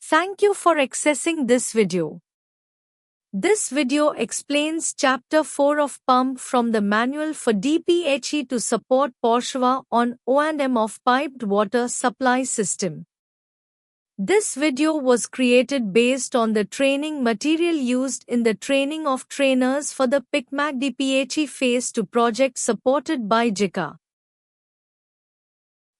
Thank you for accessing this video. This video explains Chapter 4 of Pump from the Manual for DPHE to support POSHWA on O&M of Piped Water Supply System. This video was created based on the training material used in the training of trainers for the PICMAC DPHE Phase 2 project supported by JICA.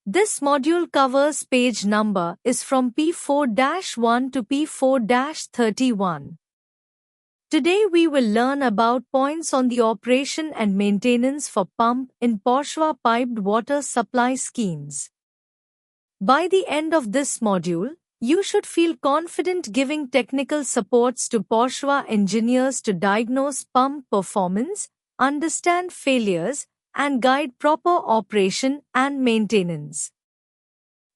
This module covers page number is from P4-1 to P4-31. Today we will learn about points on the operation and maintenance for pump in POSHWA piped water supply schemes. By the end of this module, you should feel confident giving technical supports to POSHWA engineers to diagnose pump performance, understand failures, and guide proper operation and maintenance.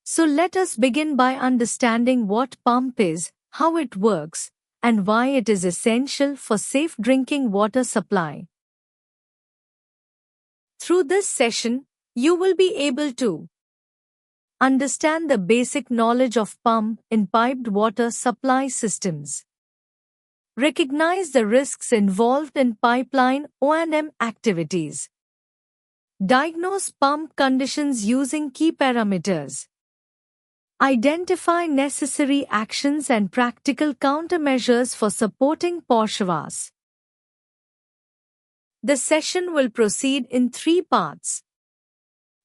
So let us begin by understanding what pump is, how it works, and why it is essential for safe drinking water supply. Through this session, you will be able to understand the basic knowledge of pump in piped water supply systems, recognize the risks involved in pipeline O&M activities, diagnose pump conditions using key parameters, identify necessary actions and practical countermeasures for supporting POSHWAs. The session will proceed in 3 parts.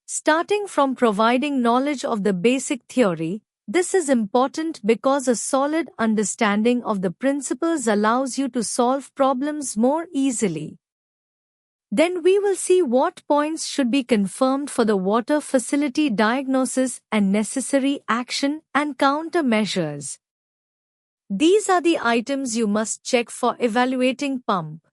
Starting from providing knowledge of the basic theory, this is important because a solid understanding of the principles allows you to solve problems more easily. Then we will see what points should be confirmed for the water facility diagnosis and necessary action and countermeasures. These are the items you must check for evaluating pump.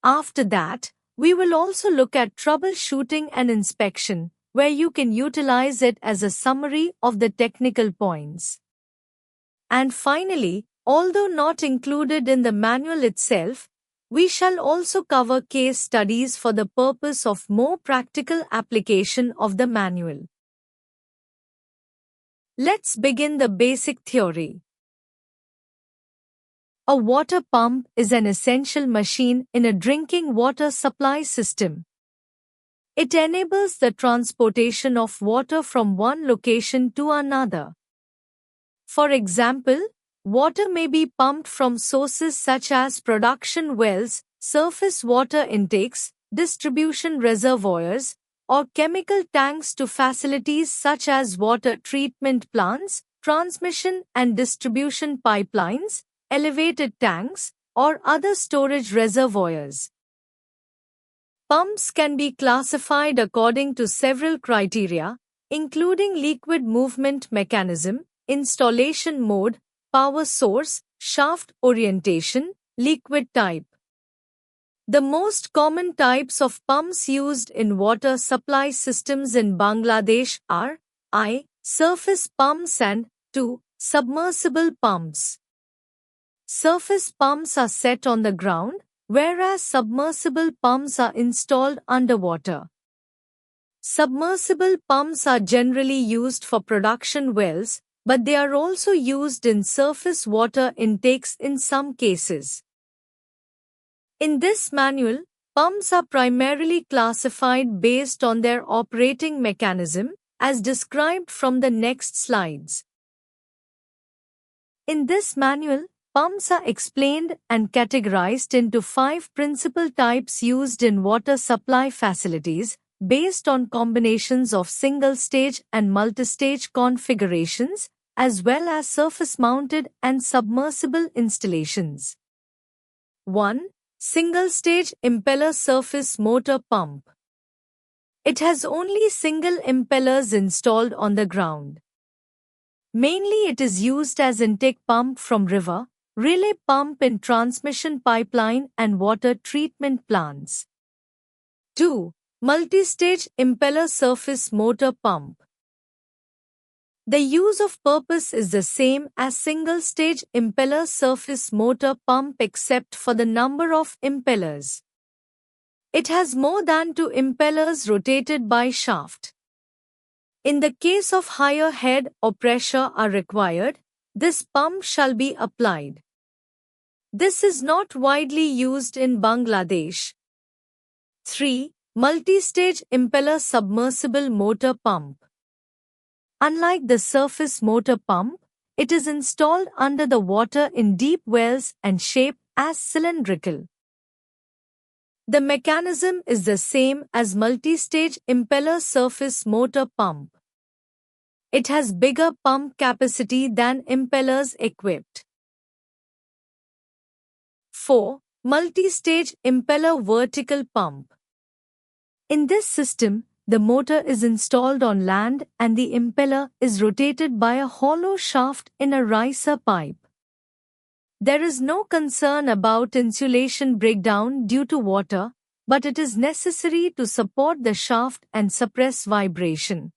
After that, we will also look at troubleshooting and inspection, where you can utilize it as a summary of the technical points. And finally, although not included in the manual itself, we shall also cover case studies for the purpose of more practical application of the manual. Let's begin the basic theory. A water pump is an essential machine in a drinking water supply system. It enables the transportation of water from one location to another. For example, water may be pumped from sources such as production wells, surface water intakes, distribution reservoirs, or chemical tanks to facilities such as water treatment plants, transmission and distribution pipelines, elevated tanks, or other storage reservoirs. Pumps can be classified according to several criteria, including liquid movement mechanism, installation mode, power source, shaft orientation, liquid type. The most common types of pumps used in water supply systems in Bangladesh are I. Surface pumps and 2. Submersible pumps. Surface pumps are set on the ground, whereas submersible pumps are installed underwater. Submersible pumps are generally used for production wells, but they are also used in surface water intakes in some cases. In this manual, pumps are primarily classified based on their operating mechanism, as described from the next slides. In this manual, pumps are explained and categorized into 5 principal types used in water supply facilities, based on combinations of single-stage and multi-stage configurations, as well as surface-mounted and submersible installations. 1. Single-stage impeller surface motor pump. It has only single impellers installed on the ground. Mainly it is used as intake pump from river, relay pump in transmission pipeline and water treatment plants. 2. Multi-stage impeller surface motor pump. The use of purpose is the same as single-stage impeller surface motor pump except for the number of impellers. It has more than 2 impellers rotated by shaft. In the case of higher head or pressure are required, this pump shall be applied. This is not widely used in Bangladesh. 3. Multi-stage impeller submersible motor pump. Unlike the surface motor pump, it is installed under the water in deep wells and shaped as cylindrical. The mechanism is the same as multi-stage impeller surface motor pump. It has bigger pump capacity than impellers equipped. 4. Multi-stage impeller vertical pump. In this system, the motor is installed on land and the impeller is rotated by a hollow shaft in a riser pipe. There is no concern about insulation breakdown due to water, but it is necessary to support the shaft and suppress vibration.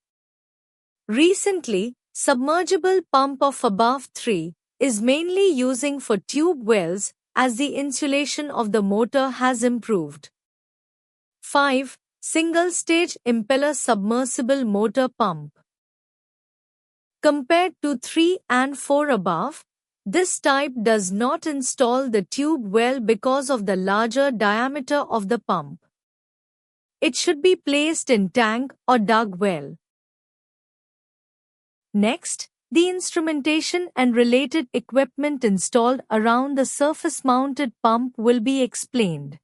Recently, submergible pump of above 3 is mainly using for tube wells as the insulation of the motor has improved. 5. Single-stage impeller submersible motor pump. Compared to 3 and 4 above, this type does not install the tube well because of the larger diameter of the pump. It should be placed in tank or dug well. Next, the instrumentation and related equipment installed around the surface-mounted pump will be explained.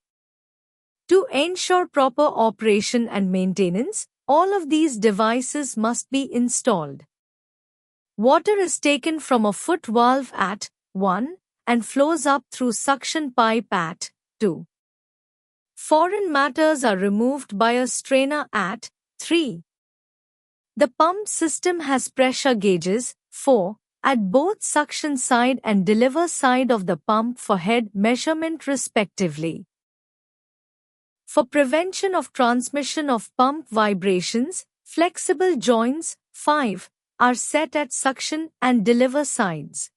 To ensure proper operation and maintenance, all of these devices must be installed. Water is taken from a foot valve at 1 and flows up through suction pipe at 2. Foreign matters are removed by a strainer at 3. The pump system has pressure gauges 4 at both suction side and deliver side of the pump for head measurement respectively. For prevention of transmission of pump vibrations, flexible joints 5 are set at suction and deliver sides.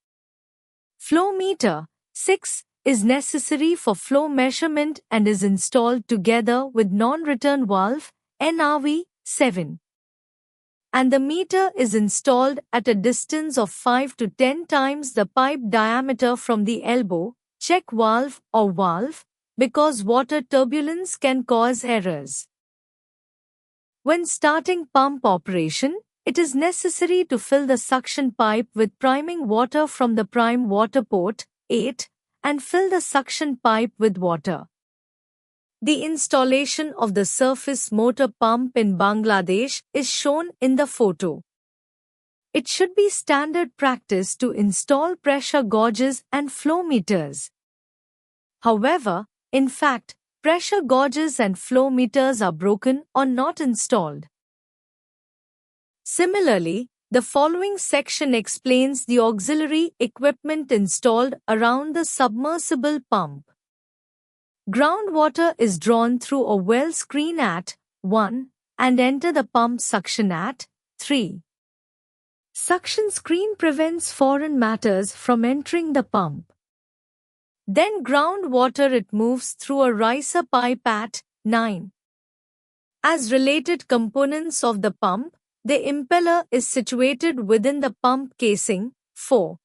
Flow meter 6 is necessary for flow measurement and is installed together with non-return valve NRV 7. And the meter is installed at a distance of 5 to 10 times the pipe diameter from the elbow, check valve or valve, because water turbulence can cause errors. When starting pump operation, it is necessary to fill the suction pipe with priming water from the prime water port 8 and fill the suction pipe with water. The installation of the surface motor pump in Bangladesh is shown in the photo. It should be standard practice to install pressure gauges and flow meters. However, in fact, pressure gauges and flow meters are broken or not installed. Similarly, the following section explains the auxiliary equipment installed around the submersible pump. Groundwater is drawn through a well screen at 1 and enter the pump suction at 3. Suction screen prevents foreign matters from entering the pump. Then groundwater it moves through a riser pipe at 9. As related components of the pump, the impeller is situated within the pump casing 4.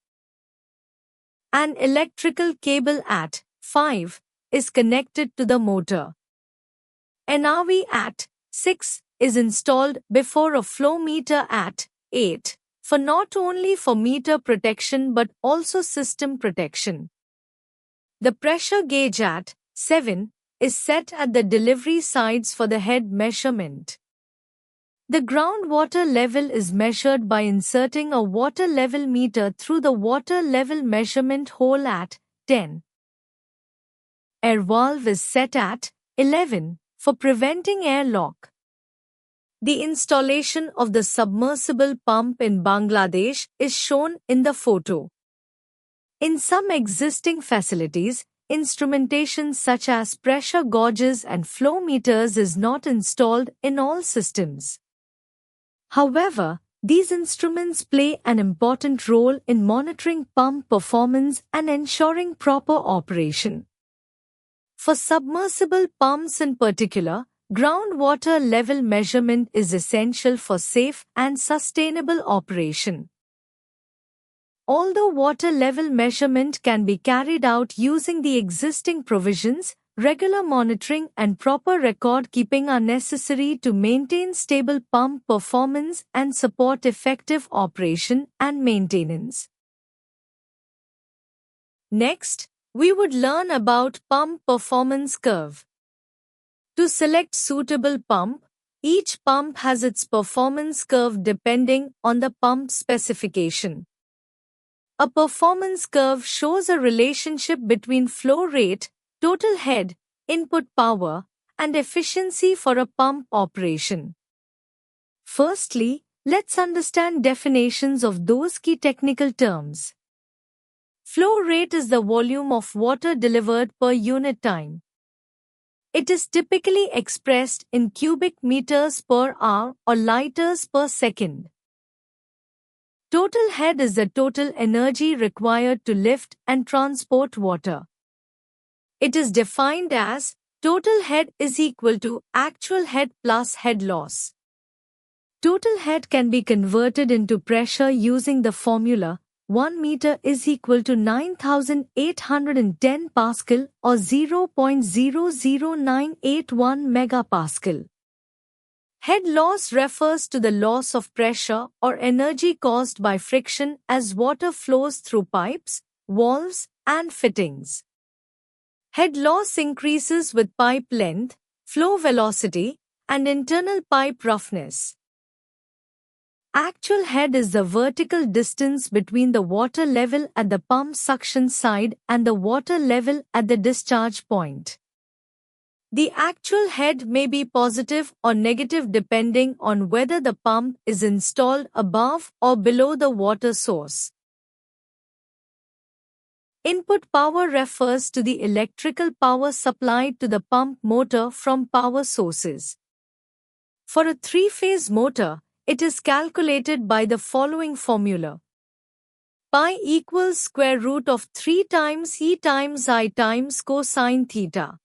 An electrical cable at 5 is connected to the motor. NRV at 6 is installed before a flow meter at 8 for not only for meter protection but also system protection. The pressure gauge at 7 is set at the delivery sides for the head measurement. The groundwater level is measured by inserting a water level meter through the water level measurement hole at 10. Air valve is set at 11 for preventing air lock. The installation of the submersible pump in Bangladesh is shown in the photo. In some existing facilities, instrumentation such as pressure gauges and flow meters is not installed in all systems. However, these instruments play an important role in monitoring pump performance and ensuring proper operation. For submersible pumps in particular, groundwater level measurement is essential for safe and sustainable operation. Although water level measurement can be carried out using the existing provisions, regular monitoring and proper record keeping are necessary to maintain stable pump performance and support effective operation and maintenance. Next, we would learn about pump performance curve. To select suitable pump, each pump has its performance curve depending on the pump specification. A performance curve shows a relationship between flow rate, total head, input power, and efficiency for a pump operation. Firstly, let's understand definitions of those key technical terms. Flow rate is the volume of water delivered per unit time. It is typically expressed in cubic meters per hour or liters per second. Total head is the total energy required to lift and transport water. It is defined as total head is equal to actual head plus head loss. Total head can be converted into pressure using the formula 1 meter is equal to 9,810 Pascal or 0.00981 megapascal. Head loss refers to the loss of pressure or energy caused by friction as water flows through pipes, valves, and fittings. Head loss increases with pipe length, flow velocity, and internal pipe roughness. Actual head is the vertical distance between the water level at the pump suction side and the water level at the discharge point. The actual head may be positive or negative depending on whether the pump is installed above or below the water source. Input power refers to the electrical power supplied to the pump motor from power sources. For a three-phase motor, it is calculated by the following formula. Pi equals square root of 3 times E times I times cosine theta.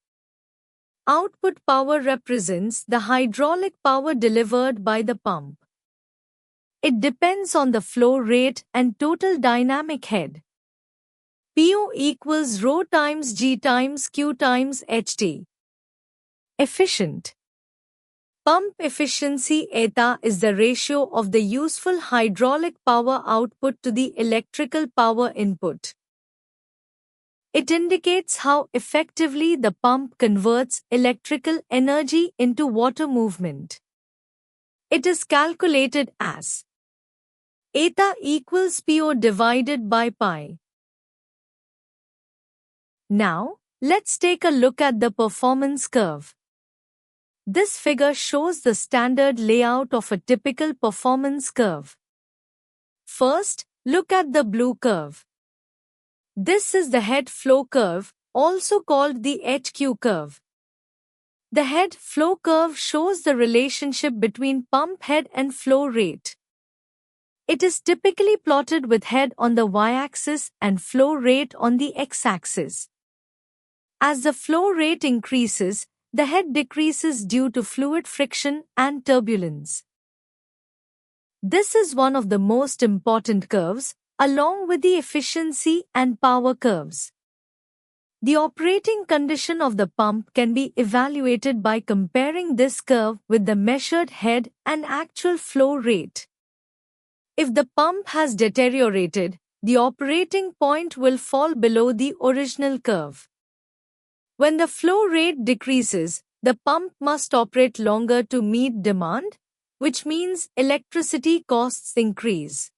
Output power represents the hydraulic power delivered by the pump. It depends on the flow rate and total dynamic head. PO equals rho times G times Q times HT. Efficient. Pump efficiency eta is the ratio of the useful hydraulic power output to the electrical power input. It indicates how effectively the pump converts electrical energy into water movement. It is calculated as eta equals PO divided by pi. Now, let's take a look at the performance curve. This figure shows the standard layout of a typical performance curve. First, look at the blue curve. This is the head flow curve, also called the HQ curve. The head flow curve shows the relationship between pump head and flow rate. It is typically plotted with head on the y-axis and flow rate on the x-axis. As the flow rate increases, the head decreases due to fluid friction and turbulence. This is one of the most important curves, along with the efficiency and power curves. The operating condition of the pump can be evaluated by comparing this curve with the measured head and actual flow rate. If the pump has deteriorated, the operating point will fall below the original curve. When the flow rate decreases, the pump must operate longer to meet demand, which means electricity costs increase.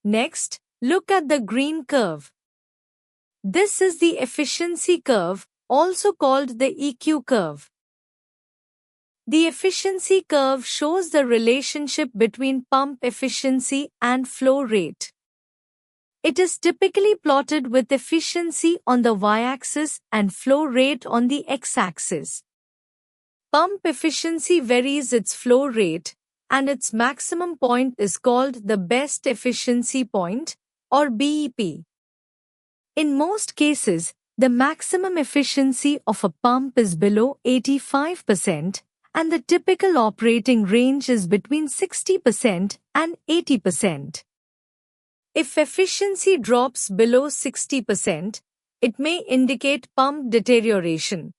Next, look at the green curve. This is the efficiency curve, also called the EQ curve. The efficiency curve shows the relationship between pump efficiency and flow rate. It is typically plotted with efficiency on the y-axis and flow rate on the x-axis. Pump efficiency varies its flow rate, and its maximum point is called the best efficiency point, or BEP. In most cases, the maximum efficiency of a pump is below 85%, and the typical operating range is between 60% and 80%. If efficiency drops below 60%, it may indicate pump deterioration.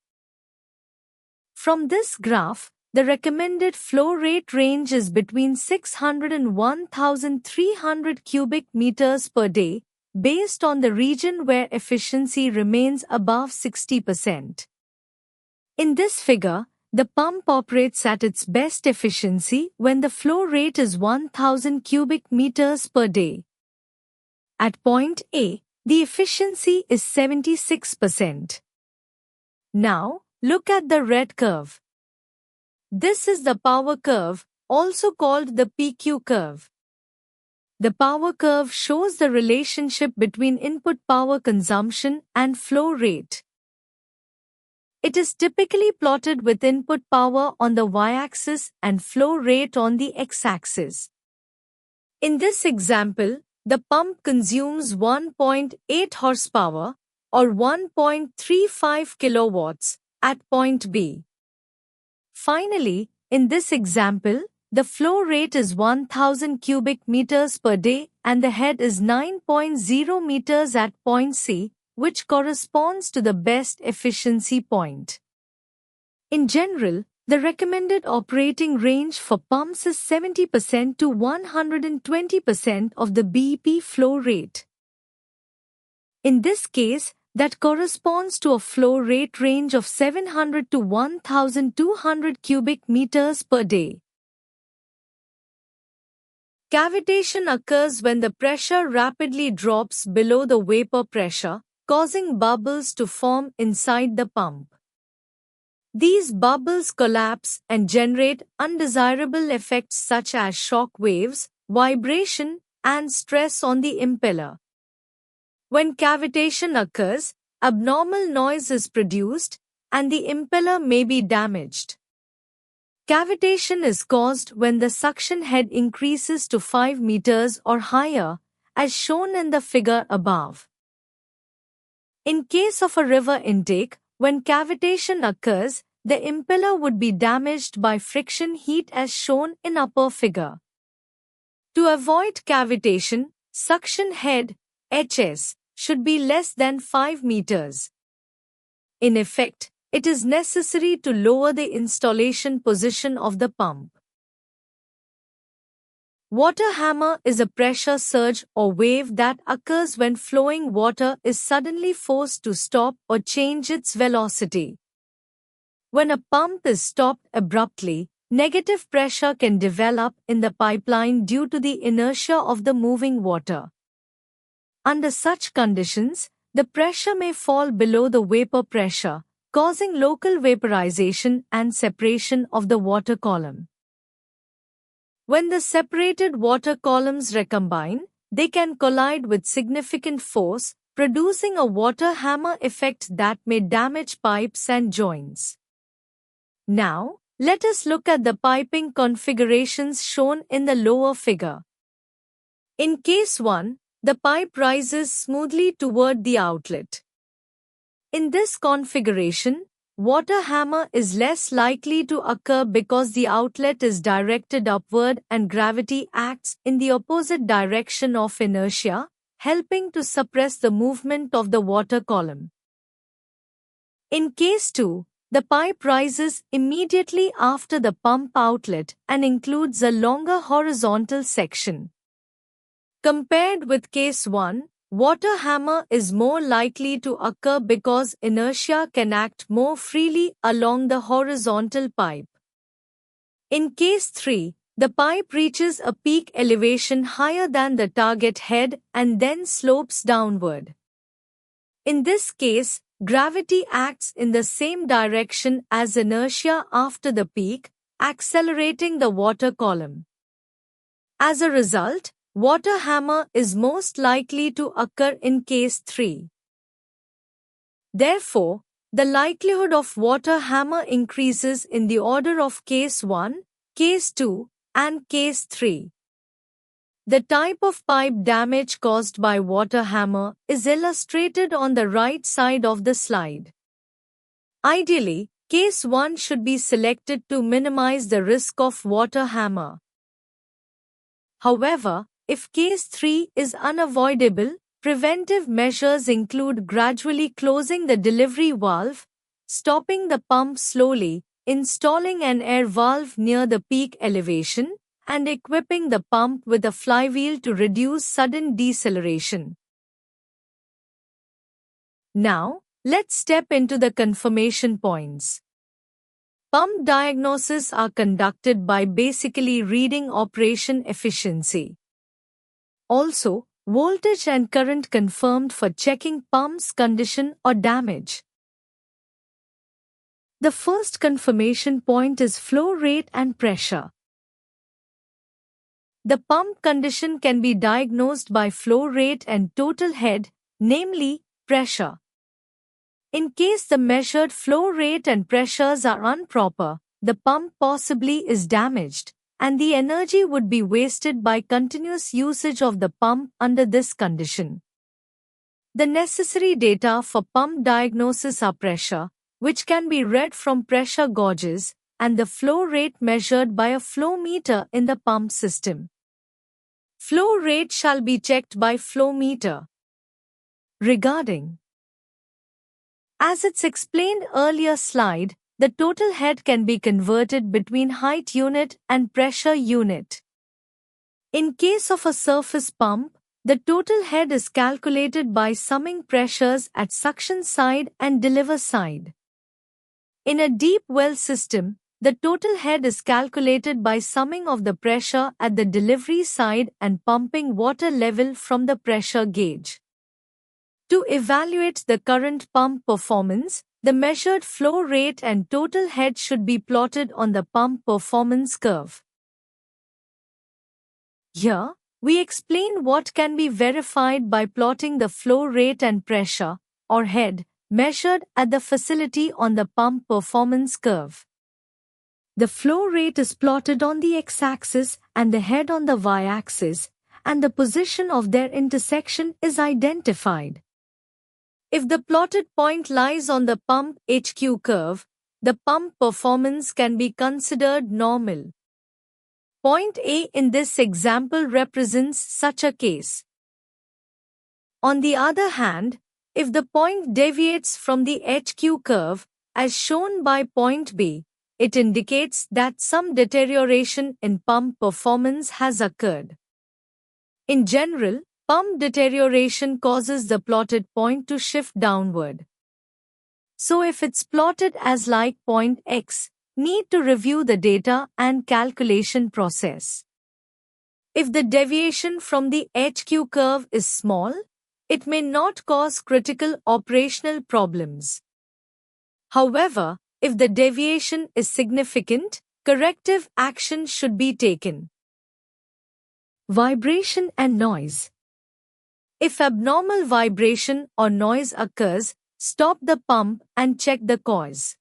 From this graph, the recommended flow rate range is between 600 and 1,300 cubic meters per day, based on the region where efficiency remains above 60%. In this figure, the pump operates at its best efficiency when the flow rate is 1,000 cubic meters per day. At point A, the efficiency is 76%. Now, look at the red curve. This is the power curve, also called the PQ curve. The power curve shows the relationship between input power consumption and flow rate. It is typically plotted with input power on the y-axis and flow rate on the x-axis. In this example, the pump consumes 1.8 horsepower or 1.35 kilowatts at point B. Finally, in this example, the flow rate is 1,000 cubic meters per day and the head is 9.0 meters at point C, which corresponds to the best efficiency point. In general, the recommended operating range for pumps is 70% to 120% of the BEP flow rate. In this case, that corresponds to a flow rate range of 700 to 1,200 cubic meters per day. Cavitation occurs when the pressure rapidly drops below the vapor pressure, causing bubbles to form inside the pump. These bubbles collapse and generate undesirable effects such as shock waves, vibration, and stress on the impeller. When cavitation occurs, abnormal noise is produced, and the impeller may be damaged. Cavitation is caused when the suction head increases to 5 meters or higher, as shown in the figure above. In case of a river intake, when cavitation occurs, the impeller would be damaged by friction heat as shown in upper figure. To avoid cavitation, suction head, HS, should be less than 5 meters. In effect, it is necessary to lower the installation position of the pump. Water hammer is a pressure surge or wave that occurs when flowing water is suddenly forced to stop or change its velocity. When a pump is stopped abruptly, negative pressure can develop in the pipeline due to the inertia of the moving water. Under such conditions, the pressure may fall below the vapor pressure, causing local vaporization and separation of the water column. When the separated water columns recombine, they can collide with significant force, producing a water hammer effect that may damage pipes and joints. Now, let us look at the piping configurations shown in the lower figure. In case 1, the pipe rises smoothly toward the outlet. In this configuration, water hammer is less likely to occur because the outlet is directed upward and gravity acts in the opposite direction of inertia, helping to suppress the movement of the water column. In case 2, the pipe rises immediately after the pump outlet and includes a longer horizontal section. Compared with case 1, water hammer is more likely to occur because inertia can act more freely along the horizontal pipe. In case 3, the pipe reaches a peak elevation higher than the target head and then slopes downward. In this case, gravity acts in the same direction as inertia after the peak, accelerating the water column. As a result, water hammer is most likely to occur in case 3. Therefore, the likelihood of water hammer increases in the order of case 1, case 2, and case 3. The type of pipe damage caused by water hammer is illustrated on the right side of the slide. Ideally, case 1 should be selected to minimize the risk of water hammer. However, If case 3 is unavoidable, preventive measures include gradually closing the delivery valve, stopping the pump slowly, installing an air valve near the peak elevation, and equipping the pump with a flywheel to reduce sudden deceleration. Now, let's step into the confirmation points. Pump diagnoses are conducted by basically reading operation efficiency. Also, voltage and current confirmed for checking pump's condition or damage. The first confirmation point is flow rate and pressure. The pump condition can be diagnosed by flow rate and total head, namely, pressure. In case the measured flow rate and pressures are improper, the pump possibly is damaged, and the energy would be wasted by continuous usage of the pump under this condition. The necessary data for pump diagnosis are pressure, which can be read from pressure gauges, and the flow rate measured by a flow meter in the pump system. Flow rate shall be checked by flow meter. Regarding as it's explained earlier slide, the total head can be converted between height unit and pressure unit. In case of a surface pump, the total head is calculated by summing pressures at suction side and deliver side. In a deep well system, the total head is calculated by summing of the pressure at the delivery side and pumping water level from the pressure gauge. To evaluate the current pump performance, the measured flow rate and total head should be plotted on the pump performance curve. Here, we explain what can be verified by plotting the flow rate and pressure, or head, measured at the facility on the pump performance curve. The flow rate is plotted on the x-axis and the head on the y-axis, and the position of their intersection is identified. If the plotted point lies on the pump HQ curve, the pump performance can be considered normal. Point A in this example represents such a case. On the other hand, if the point deviates from the HQ curve, as shown by point B, it indicates that some deterioration in pump performance has occurred. In general, pump deterioration causes the plotted point to shift downward. So if it's plotted as like point X, need to review the data and calculation process. If the deviation from the HQ curve is small, it may not cause critical operational problems. However, if the deviation is significant, corrective action should be taken. Vibration and noise. If abnormal vibration or noise occurs, stop the pump and check the cause.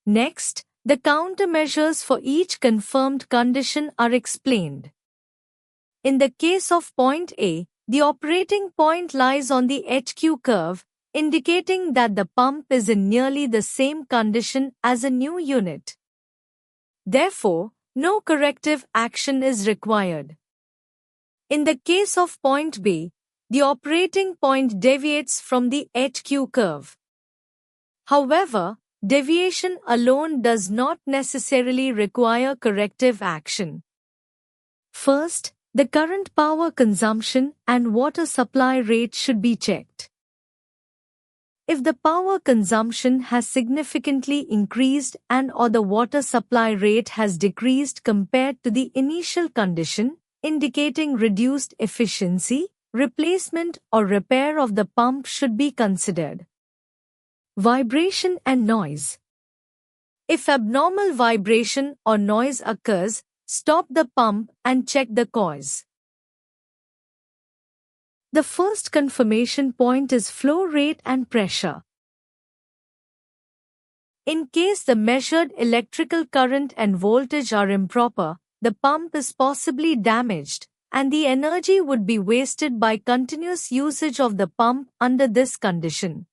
Next, the countermeasures for each confirmed condition are explained. In the case of point A, the operating point lies on the HQ curve, indicating that the pump is in nearly the same condition as a new unit. Therefore, no corrective action is required. In the case of point B, the operating point deviates from the HQ curve. However, deviation alone does not necessarily require corrective action. First, the current power consumption and water supply rate should be checked. If the power consumption has significantly increased and/or the water supply rate has decreased compared to the initial condition, indicating reduced efficiency, replacement or repair of the pump should be considered. Vibration and noise. If abnormal vibration or noise occurs, stop the pump and check the cause. The first confirmation point is flow rate and pressure. In case the measured electrical current and voltage are improper, the pump is possibly damaged, and the energy would be wasted by continuous usage of the pump under this condition.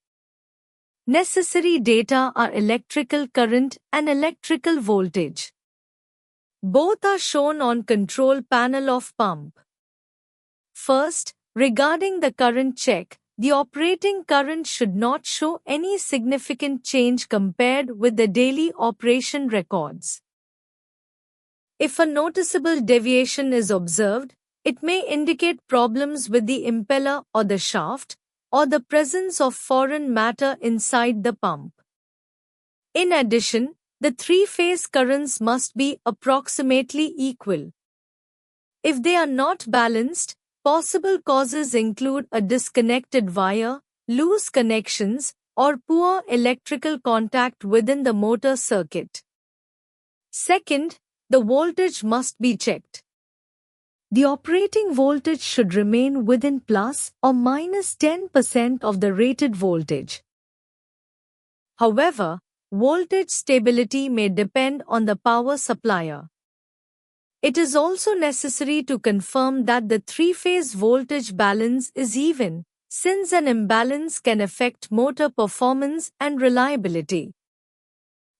Necessary data are electrical current and electrical voltage. Both are shown on control panel of pump. First, regarding the current check, the operating current should not show any significant change compared with the daily operation records. If a noticeable deviation is observed, it may indicate problems with the impeller or the shaft, or the presence of foreign matter inside the pump. In addition, the three-phase currents must be approximately equal. If they are not balanced, possible causes include a disconnected wire, loose connections, or poor electrical contact within the motor circuit. Second, the voltage must be checked. The operating voltage should remain within plus or minus 10% of the rated voltage. However, voltage stability may depend on the power supplier. It is also necessary to confirm that the three-phase voltage balance is even, since an imbalance can affect motor performance and reliability.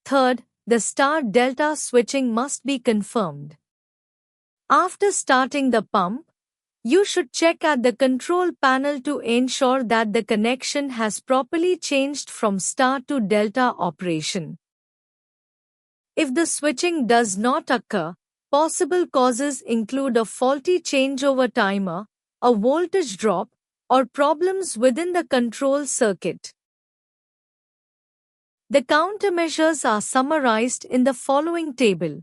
Third, the star-delta switching must be confirmed. After starting the pump, you should check at the control panel to ensure that the connection has properly changed from star to delta operation. If the switching does not occur, possible causes include a faulty changeover timer, a voltage drop, or problems within the control circuit. The countermeasures are summarized in the following table.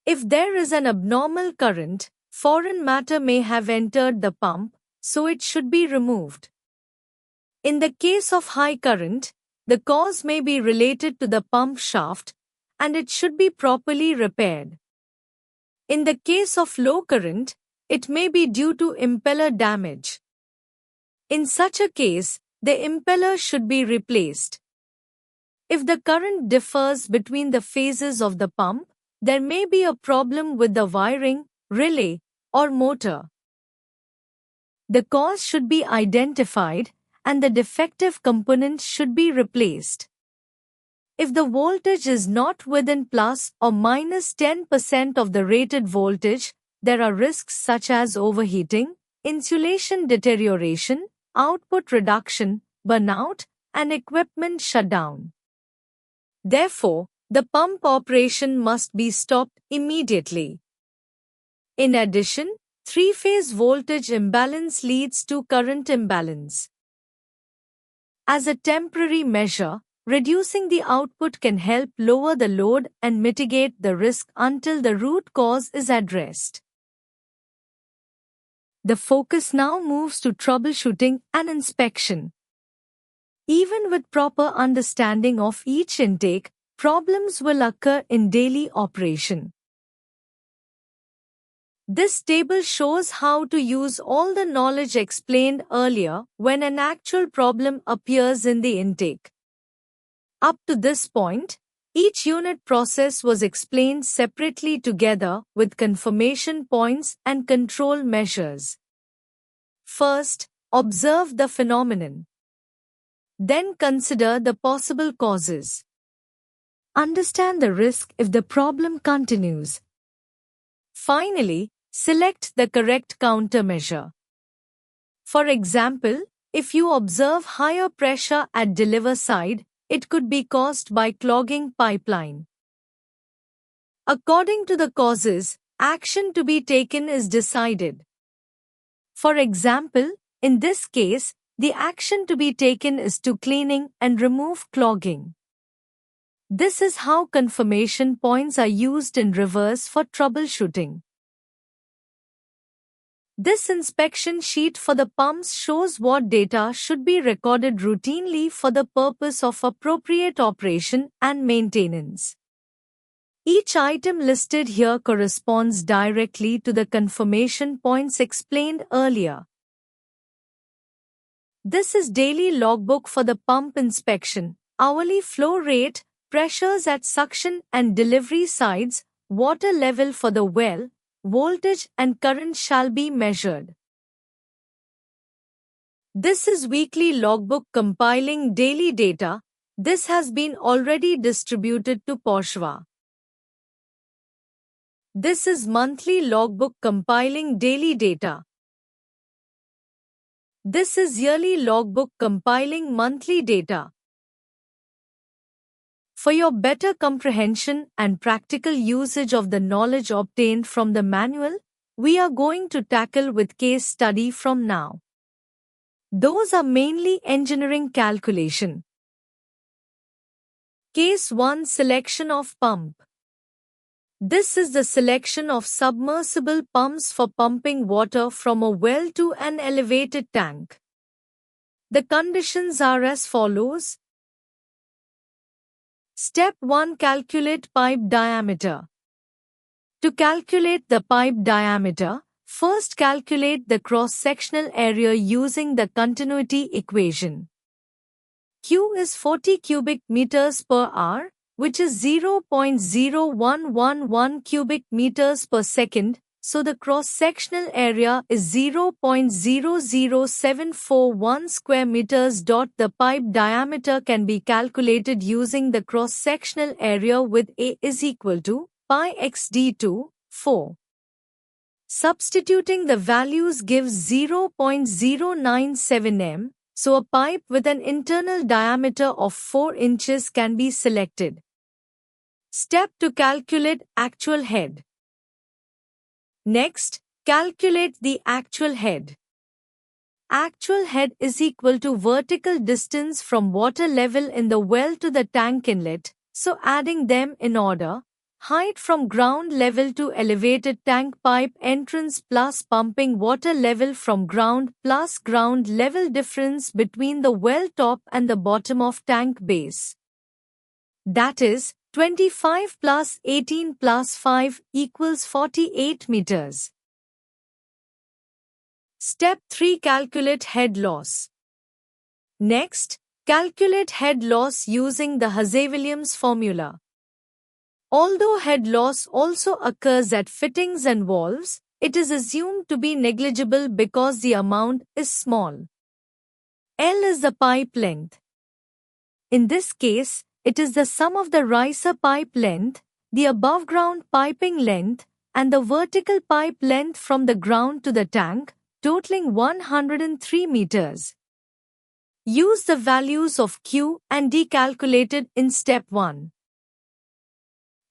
If there is an abnormal current, foreign matter may have entered the pump, so it should be removed. In the case of high current, the cause may be related to the pump shaft, and it should be properly repaired. In the case of low current, it may be due to impeller damage. In such a case, the impeller should be replaced. If the current differs between the phases of the pump, there may be a problem with the wiring, relay, or motor. The cause should be identified, and the defective components should be replaced. If the voltage is not within plus or minus 10% of the rated voltage, there are risks such as overheating, insulation deterioration, output reduction, burnout, and equipment shutdown. Therefore, the pump operation must be stopped immediately. In addition, three-phase voltage imbalance leads to current imbalance. As a temporary measure, reducing the output can help lower the load and mitigate the risk until the root cause is addressed. The focus now moves to troubleshooting and inspection. Even with proper understanding of each intake, problems will occur in daily operation. This table shows how to use all the knowledge explained earlier when an actual problem appears in the intake. Up to this point, each unit process was explained separately together with confirmation points and control measures. First, observe the phenomenon. Then consider the possible causes. Understand the risk if the problem continues. Finally, select the correct countermeasure. For example, if you observe higher pressure at deliver side, it could be caused by clogging pipeline. According to the causes, action to be taken is decided. For example, in this case, the action to be taken is to cleaning and remove clogging. This is how confirmation points are used in reverse for troubleshooting. This inspection sheet for the pumps shows what data should be recorded routinely for the purpose of appropriate operation and maintenance. Each item listed here corresponds directly to the confirmation points explained earlier. This is daily logbook for the pump inspection, hourly flow rate, pressures at suction and delivery sides, water level for the well, voltage and current shall be measured. This is weekly logbook compiling daily data. This has been already distributed to Poshwa. This is monthly logbook compiling daily data. This is yearly logbook compiling monthly data. For your better comprehension and practical usage of the knowledge obtained from the manual, we are going to tackle with case study from now. Those are mainly engineering calculation. Case 1, selection of pump. This is the selection of submersible pumps for pumping water from a well to an elevated tank. The conditions are as follows. Step 1. Calculate pipe diameter. To calculate the pipe diameter, first calculate the cross-sectional area using the continuity equation. Q is 40 cubic meters per hour, which is 0.0111 cubic meters per second, so the cross-sectional area is 0.00741 square meters. The pipe diameter can be calculated using the cross-sectional area with A is equal to pi x d2, 4. Substituting the values gives 0.097 m, so a pipe with an internal diameter of 4 inches can be selected. Step to calculate actual head. Next, calculate the actual head. Actual head is equal to vertical distance from water level in the well to the tank inlet, so adding them in order. Height from ground level to elevated tank pipe entrance plus pumping water level from ground plus ground level difference between the well top and the bottom of tank base. That is, 25 plus 18 plus 5 equals 48 meters. Step 3. Calculate head loss. Next, calculate head loss using the Hasse-Williams formula. Although head loss also occurs at fittings and valves, it is assumed to be negligible because the amount is small. L is the pipe length. In this case, it is the sum of the riser pipe length, the above-ground piping length, and the vertical pipe length from the ground to the tank, totaling 103 meters. Use the values of Q and D calculated in step 1.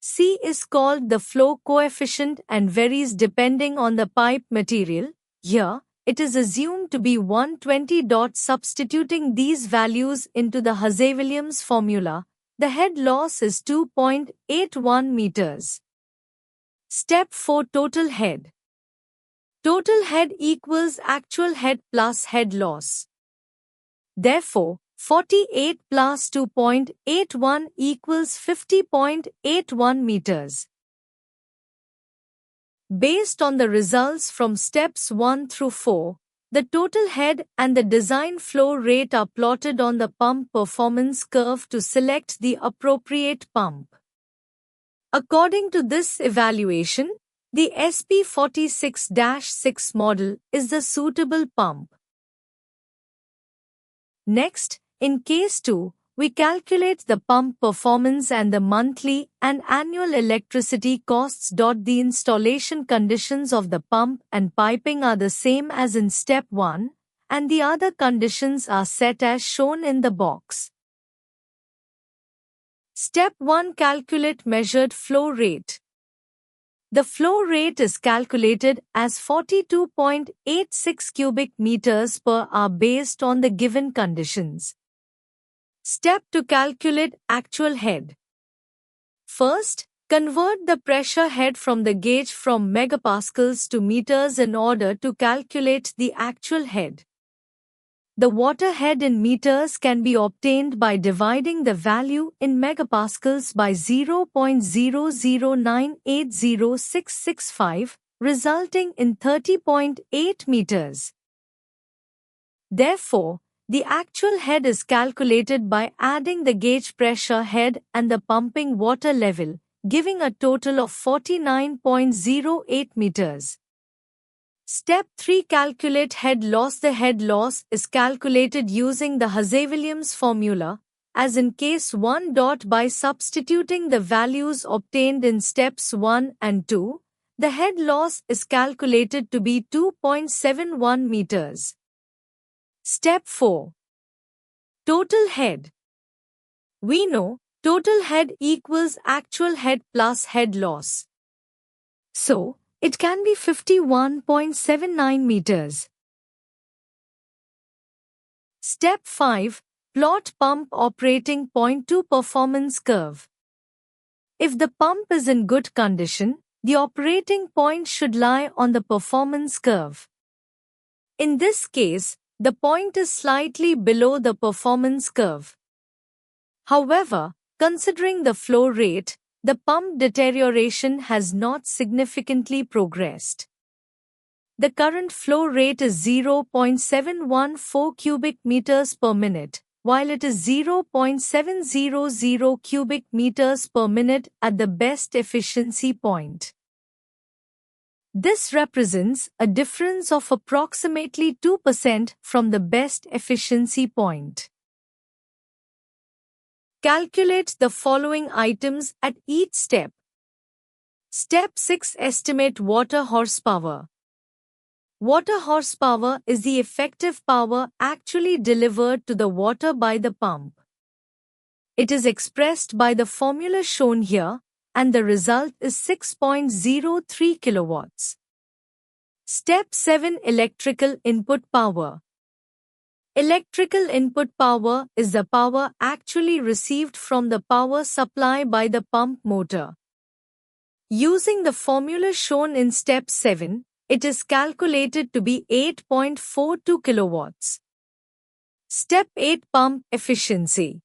C is called the flow coefficient and varies depending on the pipe material. Here, it is assumed to be 120. Substituting these values into the Hasse-Williams formula, the head loss is 2.81 meters. Step 4. Total head. Total head equals actual head plus head loss. Therefore, 48 plus 2.81 equals 50.81 meters. Based on the results from steps 1 through 4, the total head and the design flow rate are plotted on the pump performance curve to select the appropriate pump. According to this evaluation, the SP46-6 model is the suitable pump. Next, in case 2, we calculate the pump performance and the monthly and annual electricity costs. The installation conditions of the pump and piping are the same as in step 1, and the other conditions are set as shown in the box. Step 1. Calculate measured flow rate. The flow rate is calculated as 42.86 cubic meters per hour based on the given conditions. Step to calculate actual head. First, convert the pressure head from the gauge from megapascals to meters in order to calculate the actual head. The water head in meters can be obtained by dividing the value in megapascals by 0.009806665, resulting in 30.8 meters. Therefore, the actual head is calculated by adding the gauge pressure head and the pumping water level, giving a total of 49.08 meters. Step 3. Calculate head loss. The head loss is calculated using the Hasse-Williams formula, as in case 1. By substituting the values obtained in steps 1 and 2, The head loss is calculated to be 2.71 meters. Step 4. Total head. We know total head equals actual head plus head loss. So, it can be 51.79 meters. Step 5. Plot pump operating point to performance curve. If the pump is in good condition, the operating point should lie on the performance curve. In this case, the point is slightly below the performance curve. However, considering the flow rate, the pump deterioration has not significantly progressed. The current flow rate is 0.714 cubic meters per minute, while it is 0.700 cubic meters per minute at the best efficiency point. This represents a difference of approximately 2% from the best efficiency point. Calculate the following items at each step. Step 6. Estimate water horsepower. Water horsepower is the effective power actually delivered to the water by the pump. It is expressed by the formula shown here, and the result is 6.03 kilowatts. Step 7. Electrical input power. Electrical input power is the power actually received from the power supply by the pump motor. Using the formula shown in step 7, it is calculated to be 8.42 kilowatts. Step 8. Pump efficiency.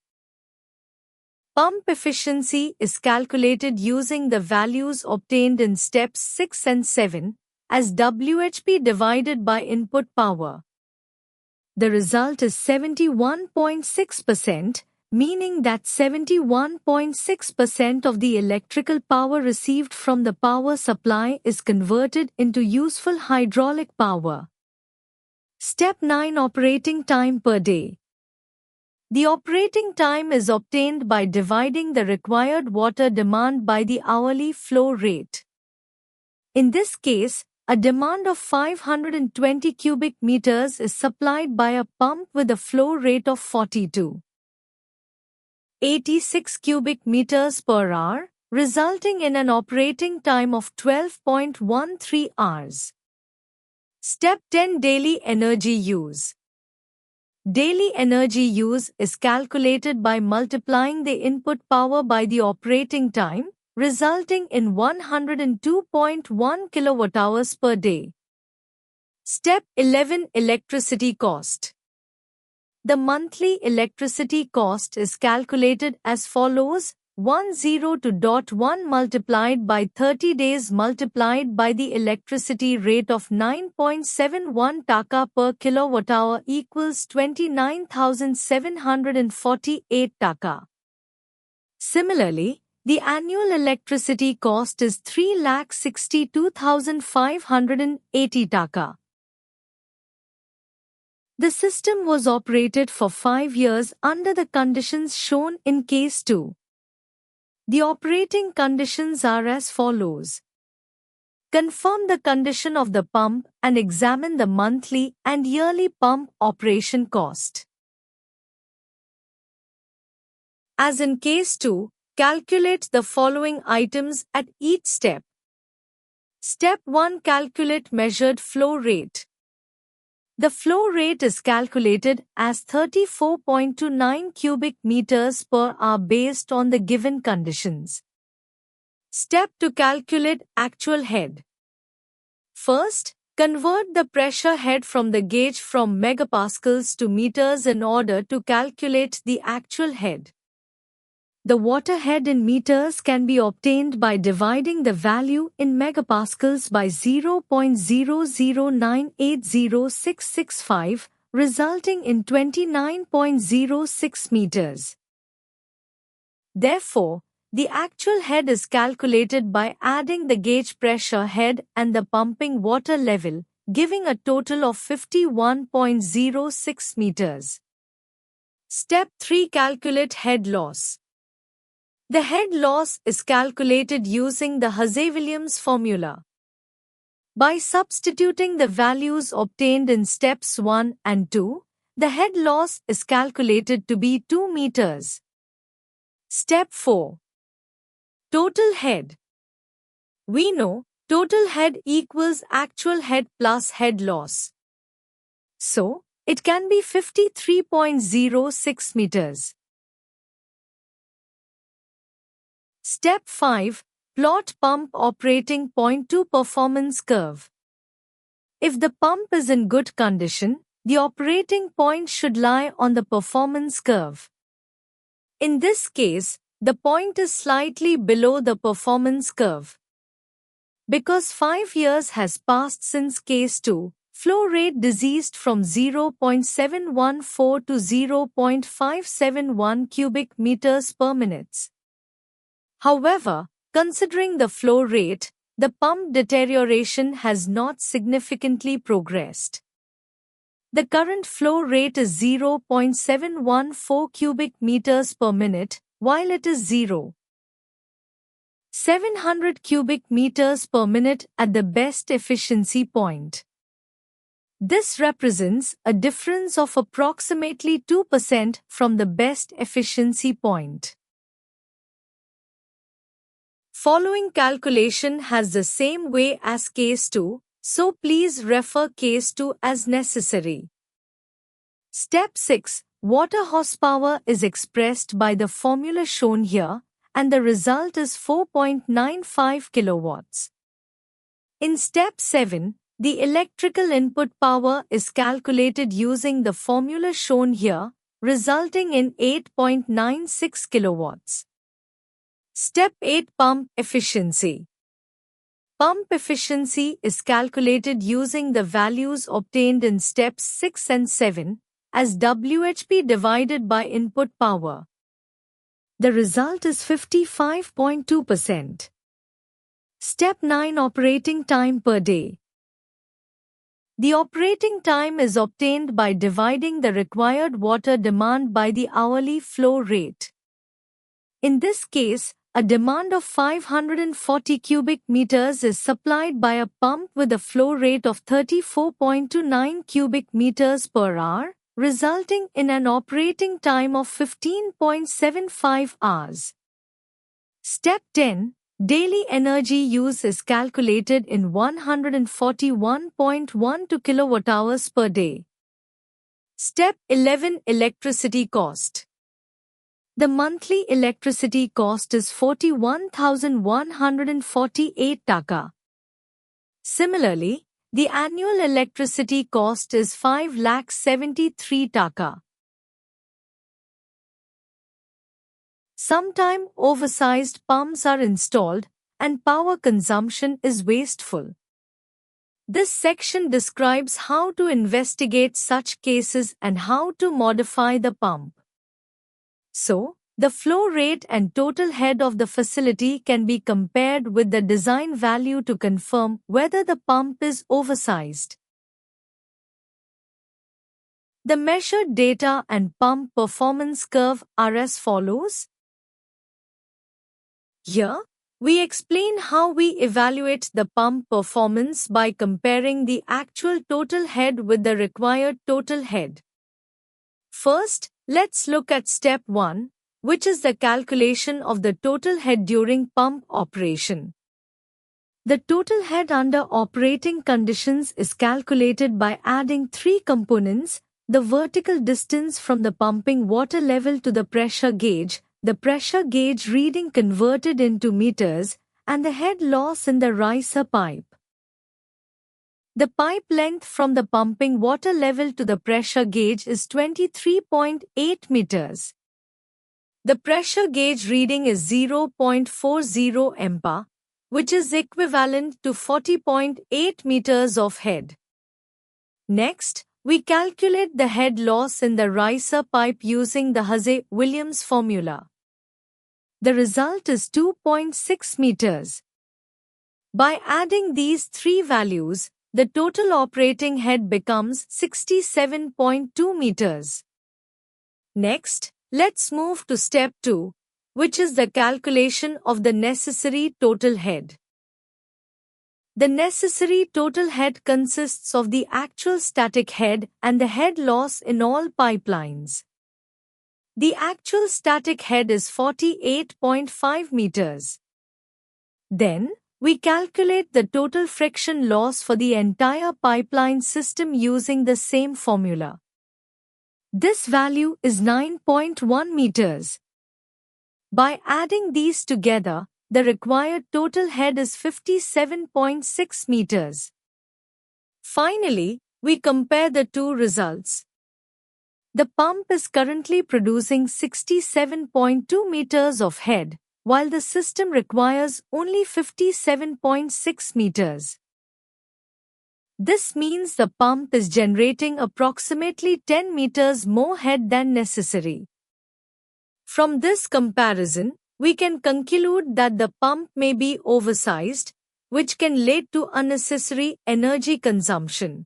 Pump efficiency is calculated using the values obtained in steps 6 and 7 as WHP divided by input power. The result is 71.6%, meaning that 71.6% of the electrical power received from the power supply is converted into useful hydraulic power. Step 9. Operating time per day. The operating time is obtained by dividing the required water demand by the hourly flow rate. In this case, a demand of 520 cubic meters is supplied by a pump with a flow rate of 42.86 cubic meters per hour, resulting in an operating time of 12.13 hours. Step 10. Daily energy use. Daily energy use is calculated by multiplying the input power by the operating time, resulting in 102.1 kilowatt-hours per day. Step 11. Electricity cost. The monthly electricity cost is calculated as follows: 102.1 multiplied by 30 days multiplied by the electricity rate of 9.71 taka per kilowatt-hour equals 29,748 taka. Similarly, the annual electricity cost is 3,62,580 taka. The system was operated for 5 years under the conditions shown in case 2. The operating conditions are as follows. Confirm the condition of the pump and examine the monthly and yearly pump operation cost. As in case 2, calculate the following items at each step. Step 1. Calculate measured flow rate. The flow rate is calculated as 34.29 cubic meters per hour based on the given conditions. Step 2. Calculate actual head. First, convert the pressure head from the gauge from megapascals to meters in order to calculate the actual head. The water head in meters can be obtained by dividing the value in megapascals by 0.00980,665, resulting in 29.06 meters. Therefore, the actual head is calculated by adding the gauge pressure head and the pumping water level, giving a total of 51.06 meters. Step 3. Calculate head loss. The head loss is calculated using the Hasse-Williams formula. By substituting the values obtained in steps 1 and 2, the head loss is calculated to be 2 meters. Step 4. Total head. We know total head equals actual head plus head loss. So, it can be 53.06 meters. Step 5. Plot pump operating point to performance curve. If the pump is in good condition, the operating point should lie on the performance curve. In this case, the point is slightly below the performance curve. Because 5 years has passed since case 2, flow rate decreased from 0.714 to 0.571 cubic meters per minute. However, considering the flow rate, the pump deterioration has not significantly progressed. The current flow rate is 0.714 cubic meters per minute, while it is 0.700 cubic meters per minute at the best efficiency point. This represents a difference of approximately 2% from the best efficiency point. Following calculation has the same way as case 2, so please refer case 2 as necessary. Step 6. Water horsepower is expressed by the formula shown here, and the result is 4.95 kilowatts. In step 7, the electrical input power is calculated using the formula shown here, resulting in 8.96 kilowatts. Step 8. Pump efficiency. Pump efficiency is calculated using the values obtained in steps 6 and 7 as WHP divided by input power. The result is 55.2%. Step 9. Operating time per day. The operating time is obtained by dividing the required water demand by the hourly flow rate. In this case, a demand of 540 cubic meters is supplied by a pump with a flow rate of 34.29 cubic meters per hour, resulting in an operating time of 15.75 hours. Step 10. Daily energy use is calculated in 141.12 kilowatt-hours per day. Step 11. Electricity cost. The monthly electricity cost is 41,148 taka. Similarly, the annual electricity cost is 5,73,000 taka. Sometimes oversized pumps are installed and power consumption is wasteful. This section describes how to investigate such cases and how to modify the pump. So, the flow rate and total head of the facility can be compared with the design value to confirm whether the pump is oversized. The measured data and pump performance curve are as follows. Here, we explain how we evaluate the pump performance by comparing the actual total head with the required total head. First, let's look at step 1, which is the calculation of the total head during pump operation. The total head under operating conditions is calculated by adding 3 components: the vertical distance from the pumping water level to the pressure gauge reading converted into meters, and the head loss in the riser pipe. The pipe length from the pumping water level to the pressure gauge is 23.8 meters. The pressure gauge reading is 0.40 MPa, which is equivalent to 40.8 meters of head. Next, we calculate the head loss in the riser pipe using the Hasse-Williams formula. The result is 2.6 meters. By adding these 3 values, the total operating head becomes 67.2 meters. Next, let's move to step 2, which is the calculation of the necessary total head. The necessary total head consists of the actual static head and the head loss in all pipelines. The actual static head is 48.5 meters. Then, we calculate the total friction loss for the entire pipeline system using the same formula. This value is 9.1 meters. By adding these together, the required total head is 57.6 meters. Finally, we compare the two results. The pump is currently producing 67.2 meters of head, while the system requires only 57.6 meters. This means the pump is generating approximately 10 meters more head than necessary. From this comparison, we can conclude that the pump may be oversized, which can lead to unnecessary energy consumption.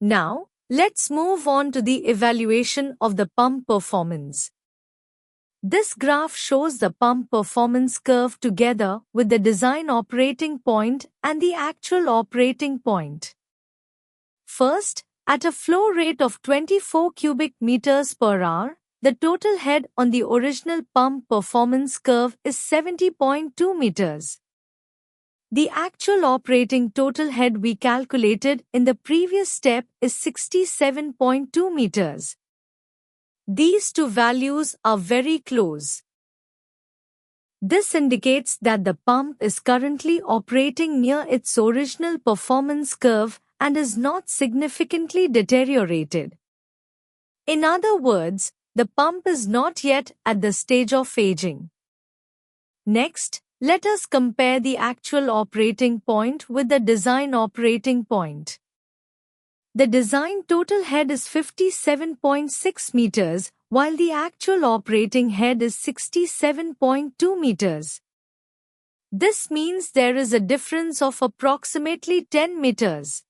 Now, let's move on to the evaluation of the pump performance. This graph shows the pump performance curve together with the design operating point and the actual operating point. First, at a flow rate of 24 cubic meters per hour, the total head on the original pump performance curve is 70.2 meters. The actual operating total head we calculated in the previous step is 67.2 meters. These two values are very close. This indicates that the pump is currently operating near its original performance curve and is not significantly deteriorated. In other words, the pump is not yet at the stage of aging. Next, let us compare the actual operating point with the design operating point. The design total head is 57.6 meters, while the actual operating head is 67.2 meters. This means there is a difference of approximately 10 meters.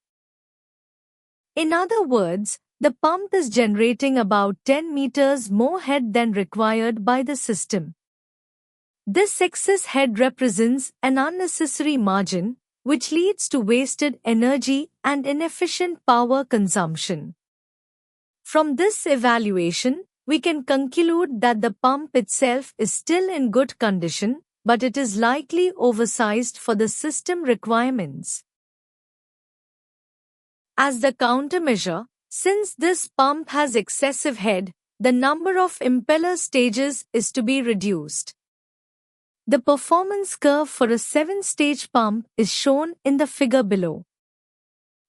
In other words, the pump is generating about 10 meters more head than required by the system. This excess head represents an unnecessary margin, which leads to wasted energy and inefficient power consumption. From this evaluation, we can conclude that the pump itself is still in good condition, but it is likely oversized for the system requirements. As the countermeasure, since this pump has excessive head, the number of impeller stages is to be reduced. The performance curve for a 7-stage pump is shown in the figure below.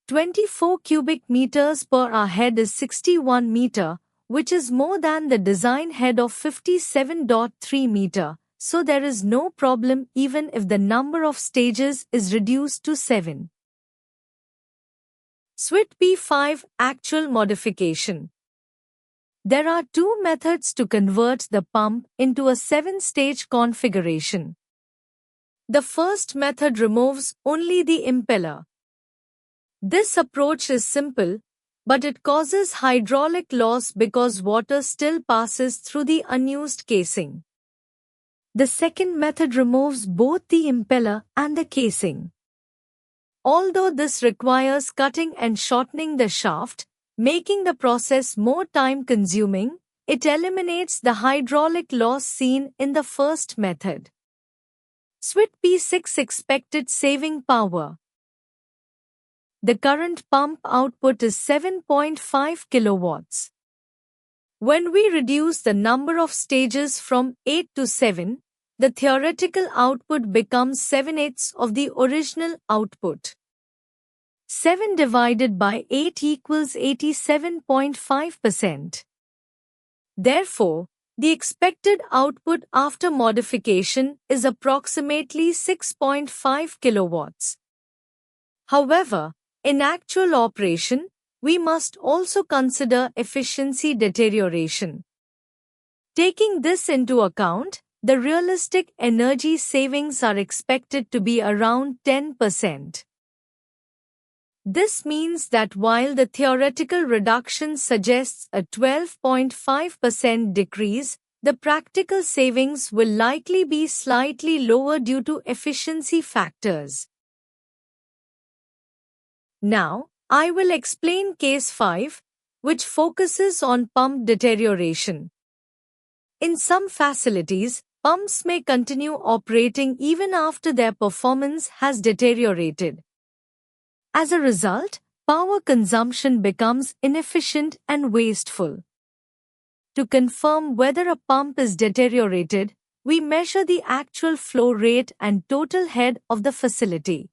24 cubic meters per hour head is 61 meter, which is more than the design head of 57.3 meter, so there is no problem even if the number of stages is reduced to 7. SWIT P5 Actual Modification. There are two methods to convert the pump into a 7-stage configuration. The first method removes only the impeller. This approach is simple, but it causes hydraulic loss because water still passes through the unused casing. The second method removes both the impeller and the casing. Although this requires cutting and shortening the shaft, making the process more time-consuming, it eliminates the hydraulic loss seen in the first method. SWIT P6 Expected Saving Power. The current pump output is 7.5 kilowatts. When we reduce the number of stages from 8 to 7, the theoretical output becomes 7/8 of the original output. 7 divided by 8 equals 87.5%. Therefore, the expected output after modification is approximately 6.5 kilowatts. However, in actual operation, we must also consider efficiency deterioration. Taking this into account, the realistic energy savings are expected to be around 10%. This means that while the theoretical reduction suggests a 12.5% decrease, the practical savings will likely be slightly lower due to efficiency factors. Now, I will explain case 5, which focuses on pump deterioration. In some facilities, pumps may continue operating even after their performance has deteriorated. As a result, power consumption becomes inefficient and wasteful. To confirm whether a pump is deteriorated, we measure the actual flow rate and total head of the facility.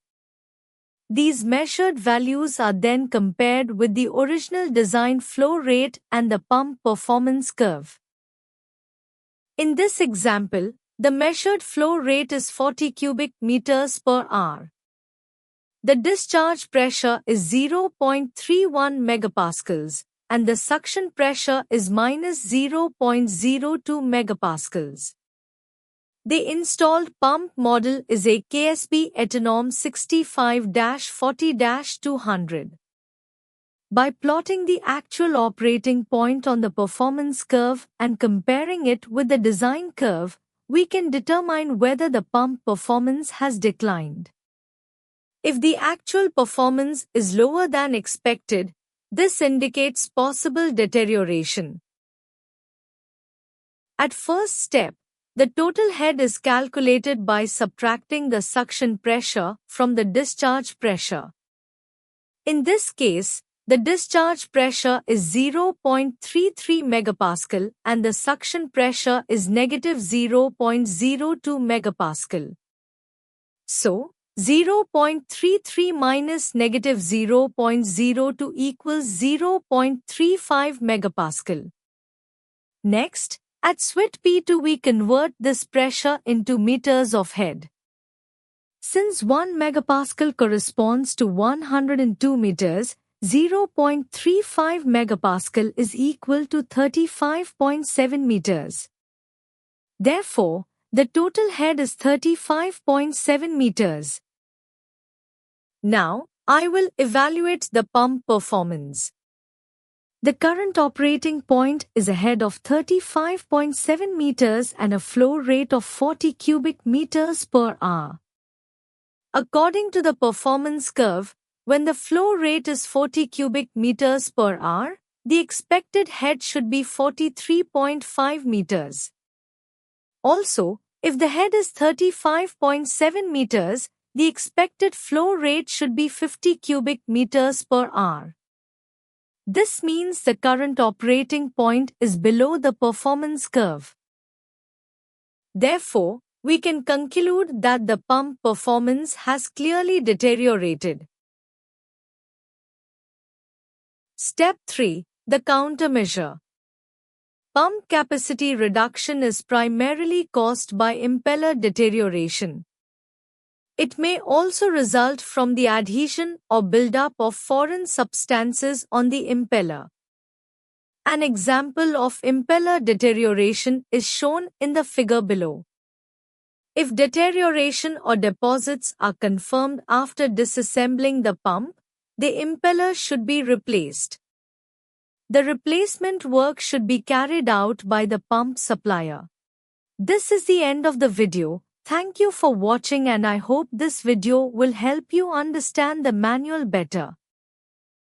These measured values are then compared with the original design flow rate and the pump performance curve. In this example, the measured flow rate is 40 cubic meters per hour. The discharge pressure is 0.31 megapascals, and the suction pressure is minus 0.02 megapascals. The installed pump model is a KSB Etonom 65-40-200. By plotting the actual operating point on the performance curve and comparing it with the design curve, we can determine whether the pump performance has declined. If the actual performance is lower than expected, this indicates possible deterioration. At first step, the total head is calculated by subtracting the suction pressure from the discharge pressure. In this case, the discharge pressure is 0.33 megapascal and the suction pressure is negative 0.02 megapascal. So, 0.33 minus negative 0.02 equals 0.35 megapascal. Next, at SWIT P2 we convert this pressure into meters of head. Since 1 megapascal corresponds to 102 meters, 0.35 megapascal is equal to 35.7 meters. Therefore, the total head is 35.7 meters. Now, I will evaluate the pump performance. The current operating point is a head of 35.7 meters and a flow rate of 40 cubic meters per hour. According to the performance curve, when the flow rate is 40 cubic meters per hour, the expected head should be 43.5 meters. Also, if the head is 35.7 meters, the expected flow rate should be 50 cubic meters per hour. This means the current operating point is below the performance curve. Therefore, we can conclude that the pump performance has clearly deteriorated. Step 3. The countermeasure. Pump capacity reduction is primarily caused by impeller deterioration. It may also result from the adhesion or buildup of foreign substances on the impeller. An example of impeller deterioration is shown in the figure below. If deterioration or deposits are confirmed after disassembling the pump, the impeller should be replaced. The replacement work should be carried out by the pump supplier. This is the end of the video. Thank you for watching and I hope this video will help you understand the manual better.